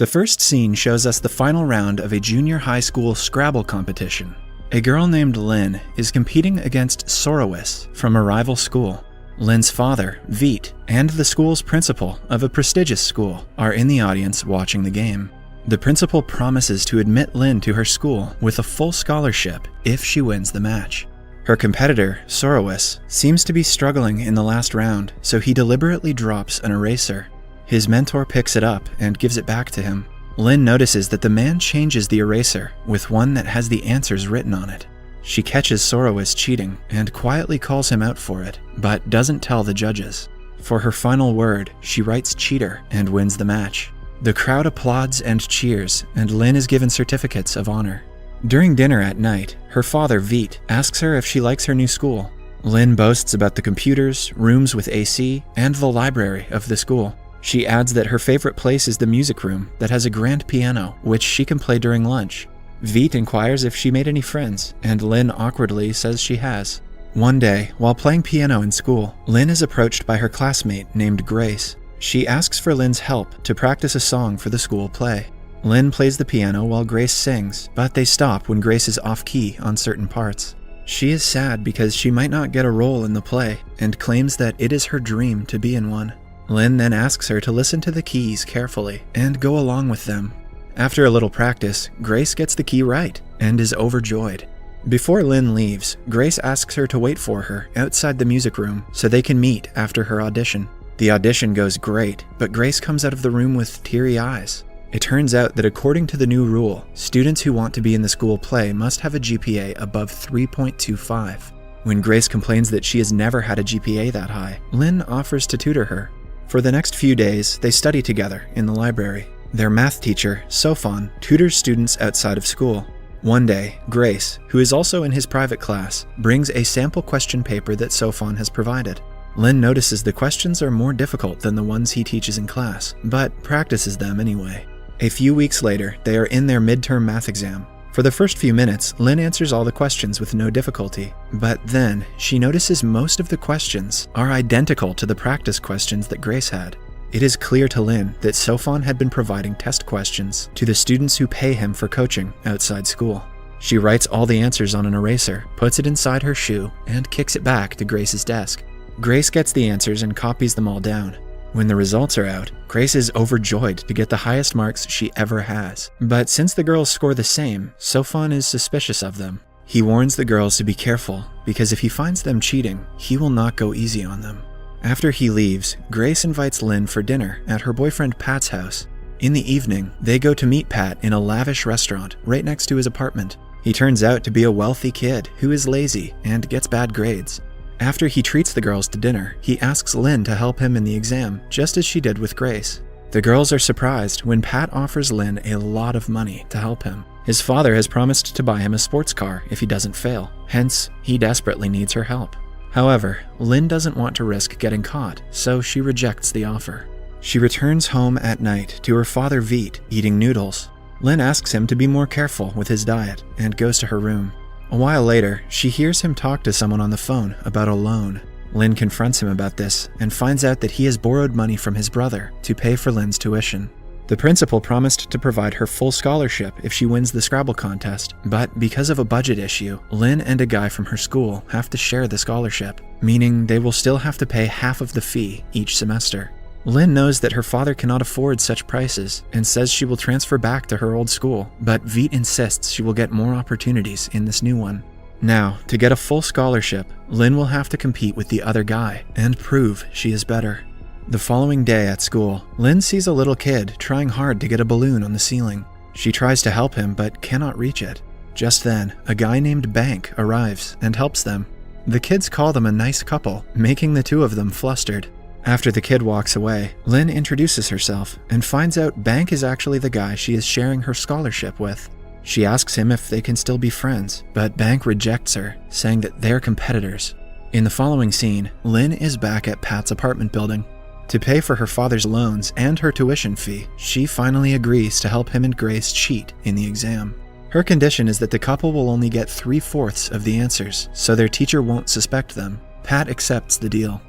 The first scene shows us the final round of a junior high school Scrabble competition. A girl named Lynn is competing against Sorowis from a rival school. Lynn's father, Veet, and the school's principal of a prestigious school are in the audience watching the game. The principal promises to admit Lynn to her school with a full scholarship if she wins the match. Her competitor, Sorowis, seems to be struggling in the last round, so he deliberately drops an eraser. His mentor picks it up and gives it back to him. Lynn notices that the man changes the eraser with one that has the answers written on it. She catches Sorowis cheating and quietly calls him out for it, but doesn't tell the judges. For her final word, she writes cheater and wins the match. The crowd applauds and cheers, and Lynn is given certificates of honor. During dinner at night, her father, Veet, asks her if she likes her new school. Lynn boasts about the computers, rooms with AC, and the library of the school. She adds that her favorite place is the music room that has a grand piano, which she can play during lunch. Veet inquires if she made any friends, and Lynn awkwardly says she has. One day, while playing piano in school, Lynn is approached by her classmate named Grace. She asks for Lynn's help to practice a song for the school play. Lynn plays the piano while Grace sings, but they stop when Grace is off-key on certain parts. She is sad because she might not get a role in the play, and claims that it is her dream to be in one. Lynn then asks her to listen to the keys carefully and go along with them. After a little practice, Grace gets the key right and is overjoyed. Before Lynn leaves, Grace asks her to wait for her outside the music room so they can meet after her audition. The audition goes great, but Grace comes out of the room with teary eyes. It turns out that according to the new rule, students who want to be in the school play must have a GPA above 3.25. When Grace complains that she has never had a GPA that high, Lynn offers to tutor her. For the next few days, they study together in the library. Their math teacher, Sofan, tutors students outside of school. One day, Grace, who is also in his private class, brings a sample question paper that Sofan has provided. Lynn notices the questions are more difficult than the ones he teaches in class, but practices them anyway. A few weeks later, they are in their midterm math exam. For the first few minutes, Lynn answers all the questions with no difficulty, but then she notices most of the questions are identical to the practice questions that Grace had. It is clear to Lynn that Sofan had been providing test questions to the students who pay him for coaching outside school. She writes all the answers on an eraser, puts it inside her shoe, and kicks it back to Grace's desk. Grace gets the answers and copies them all down. When the results are out, Grace is overjoyed to get the highest marks she ever has. But since the girls score the same, Sofan is suspicious of them. He warns the girls to be careful, because if he finds them cheating, he will not go easy on them. After he leaves, Grace invites Lynn for dinner at her boyfriend Pat's house. In the evening, they go to meet Pat in a lavish restaurant right next to his apartment. He turns out to be a wealthy kid who is lazy and gets bad grades. After he treats the girls to dinner, he asks Lynn to help him in the exam, just as she did with Grace. The girls are surprised when Pat offers Lynn a lot of money to help him. His father has promised to buy him a sports car if he doesn't fail, hence, he desperately needs her help. However, Lynn doesn't want to risk getting caught, so she rejects the offer. She returns home at night to her father Veet eating noodles. Lynn asks him to be more careful with his diet and goes to her room. A while later, she hears him talk to someone on the phone about a loan. Lynn confronts him about this and finds out that he has borrowed money from his brother to pay for Lynn's tuition. The principal promised to provide her full scholarship if she wins the Scrabble contest, but because of a budget issue, Lynn and a guy from her school have to share the scholarship, meaning they will still have to pay half of the fee each semester. Lynn knows that her father cannot afford such prices and says she will transfer back to her old school, but Veet insists she will get more opportunities in this new one. Now, to get a full scholarship, Lynn will have to compete with the other guy and prove she is better. The following day at school, Lynn sees a little kid trying hard to get a balloon on the ceiling. She tries to help him but cannot reach it. Just then, a guy named Bank arrives and helps them. The kids call them a nice couple, making the two of them flustered. After the kid walks away, Lynn introduces herself and finds out Bank is actually the guy she is sharing her scholarship with. She asks him if they can still be friends, but Bank rejects her, saying that they're competitors. In the following scene, Lynn is back at Pat's apartment building. To pay for her father's loans and her tuition fee, she finally agrees to help him and Grace cheat in the exam. Her condition is that the couple will only get 3/4 of the answers, so their teacher won't suspect them. Pat accepts the deal.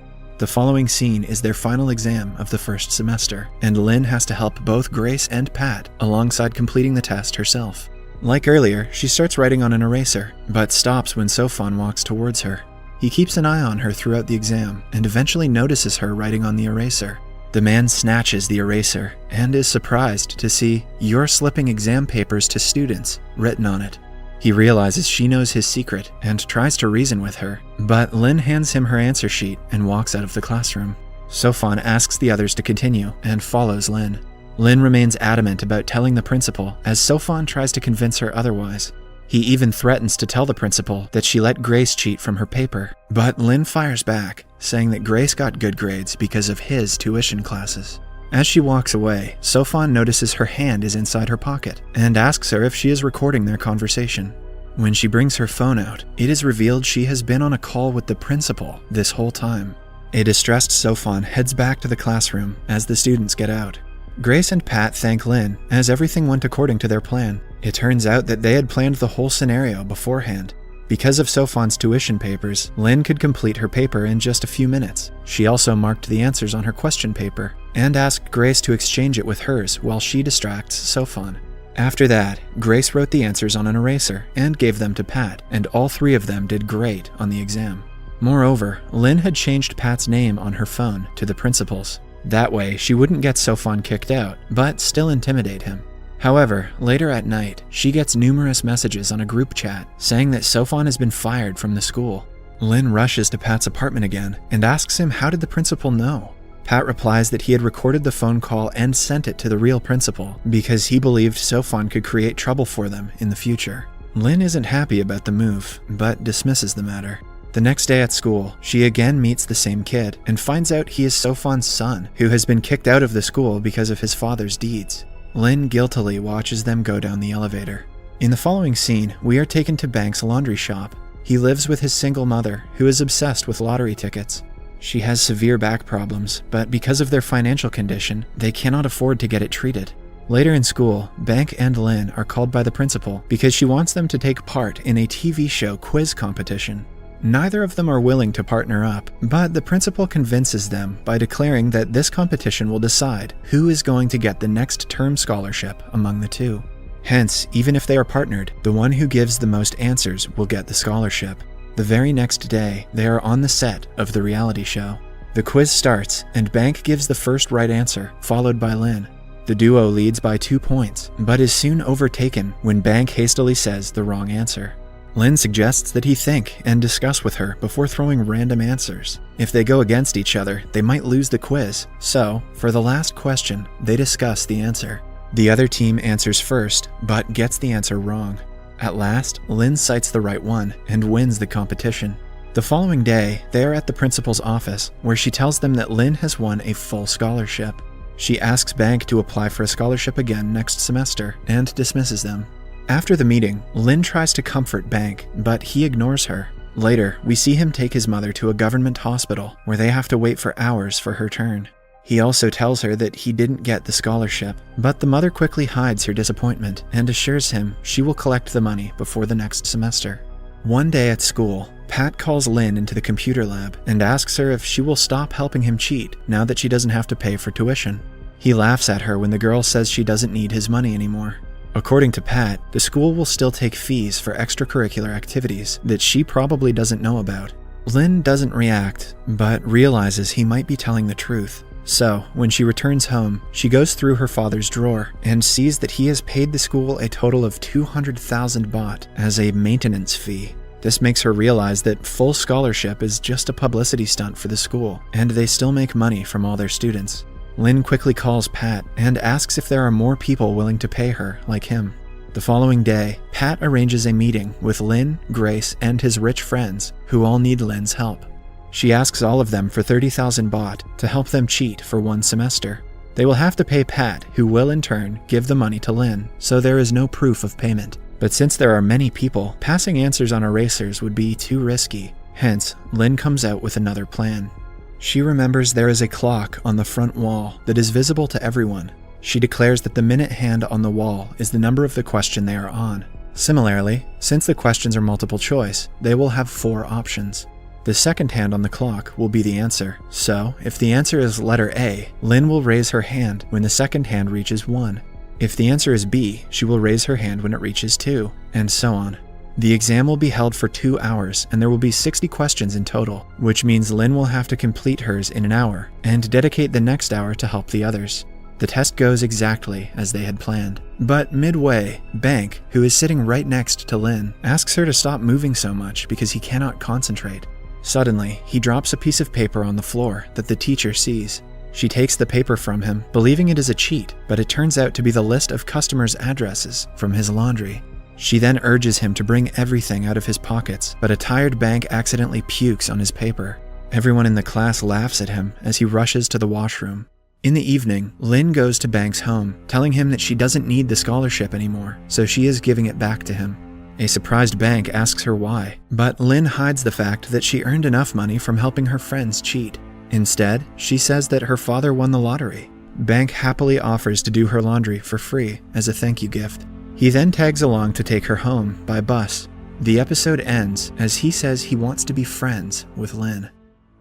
The following scene is their final exam of the first semester, and Lynn has to help both Grace and Pat alongside completing the test herself. Like earlier, she starts writing on an eraser, but stops when Sofan walks towards her. He keeps an eye on her throughout the exam and eventually notices her writing on the eraser. The man snatches the eraser and is surprised to see "You're slipping exam papers to students" written on it. He realizes she knows his secret and tries to reason with her, but Lynn hands him her answer sheet and walks out of the classroom. Sofan asks the others to continue and follows Lynn. Lynn remains adamant about telling the principal as Sofan tries to convince her otherwise. He even threatens to tell the principal that she let Grace cheat from her paper, but Lynn fires back, saying that Grace got good grades because of his tuition classes. As she walks away, Sofan notices her hand is inside her pocket and asks her if she is recording their conversation. When she brings her phone out, it is revealed she has been on a call with the principal this whole time. A distressed Sofan heads back to the classroom as the students get out. Grace and Pat thank Lynn as everything went according to their plan. It turns out that they had planned the whole scenario beforehand. Because of Sofan's tuition papers, Lynn could complete her paper in just a few minutes. She also marked the answers on her question paper and asked Grace to exchange it with hers while she distracts Sofan. After that, Grace wrote the answers on an eraser and gave them to Pat, and all three of them did great on the exam. Moreover, Lynn had changed Pat's name on her phone to the principal's. That way, she wouldn't get Sofan kicked out, but still intimidate him. However, later at night, she gets numerous messages on a group chat saying that Sofan has been fired from the school. Lynn rushes to Pat's apartment again and asks him how did the principal know. Pat replies that he had recorded the phone call and sent it to the real principal because he believed Sofan could create trouble for them in the future. Lynn isn't happy about the move, but dismisses the matter. The next day at school, she again meets the same kid and finds out he is Sofan's son, who has been kicked out of the school because of his father's deeds. Lynn guiltily watches them go down the elevator. In the following scene, we are taken to Bank's laundry shop. He lives with his single mother, who is obsessed with lottery tickets. She has severe back problems, but because of their financial condition, they cannot afford to get it treated. Later in school, Bank and Lynn are called by the principal because she wants them to take part in a TV show quiz competition. Neither of them are willing to partner up, but the principal convinces them by declaring that this competition will decide who is going to get the next term scholarship among the two. Hence, even if they are partnered, the one who gives the most answers will get the scholarship. The very next day, they are on the set of the reality show. The quiz starts, and Bank gives the first right answer, followed by Lynn. The duo leads by 2 points, but is soon overtaken when Bank hastily says the wrong answer. Lynn suggests that he think and discuss with her before throwing random answers. If they go against each other, they might lose the quiz, so, for the last question, they discuss the answer. The other team answers first, but gets the answer wrong. At last, Lynn cites the right one and wins the competition. The following day, they are at the principal's office, where she tells them that Lynn has won a full scholarship. She asks Bank to apply for a scholarship again next semester and dismisses them. After the meeting, Lynn tries to comfort Bank, but he ignores her. Later, we see him take his mother to a government hospital where they have to wait for hours for her turn. He also tells her that he didn't get the scholarship, but the mother quickly hides her disappointment and assures him she will collect the money before the next semester. One day at school, Pat calls Lynn into the computer lab and asks her if she will stop helping him cheat now that she doesn't have to pay for tuition. He laughs at her when the girl says she doesn't need his money anymore. According to Pat, the school will still take fees for extracurricular activities that she probably doesn't know about. Lynn doesn't react, but realizes he might be telling the truth. So, when she returns home, she goes through her father's drawer and sees that he has paid the school a total of 200,000 baht as a maintenance fee. This makes her realize that full scholarship is just a publicity stunt for the school, and they still make money from all their students. Lynn quickly calls Pat and asks if there are more people willing to pay her like him. The following day, Pat arranges a meeting with Lynn, Grace, and his rich friends, who all need Lynn's help. She asks all of them for 30,000 baht to help them cheat for one semester. They will have to pay Pat, who will in turn give the money to Lynn, so there is no proof of payment. But since there are many people, passing answers on erasers would be too risky. Hence, Lynn comes out with another plan. She remembers there is a clock on the front wall that is visible to everyone. She declares that the minute hand on the wall is the number of the question they are on. Similarly, since the questions are multiple choice, they will have 4 options. The second hand on the clock will be the answer. So, if the answer is letter A, Lynn will raise her hand when the second hand reaches 1. If the answer is B, she will raise her hand when it reaches 2, and so on. The exam will be held for 2 hours, and there will be 60 questions in total, which means Lynn will have to complete hers in an hour, and dedicate the next hour to help the others. The test goes exactly as they had planned. But midway, Bank, who is sitting right next to Lynn, asks her to stop moving so much because he cannot concentrate. Suddenly, he drops a piece of paper on the floor that the teacher sees. She takes the paper from him, believing it is a cheat, but it turns out to be the list of customers' addresses from his laundry. She then urges him to bring everything out of his pockets, but a tired Bank accidentally pukes on his paper. Everyone in the class laughs at him as he rushes to the washroom. In the evening, Lynn goes to Bank's home, telling him that she doesn't need the scholarship anymore, so she is giving it back to him. A surprised Bank asks her why, but Lynn hides the fact that she earned enough money from helping her friends cheat. Instead, she says that her father won the lottery. Bank happily offers to do her laundry for free as a thank you gift. He then tags along to take her home by bus. The episode ends as he says he wants to be friends with Lynn.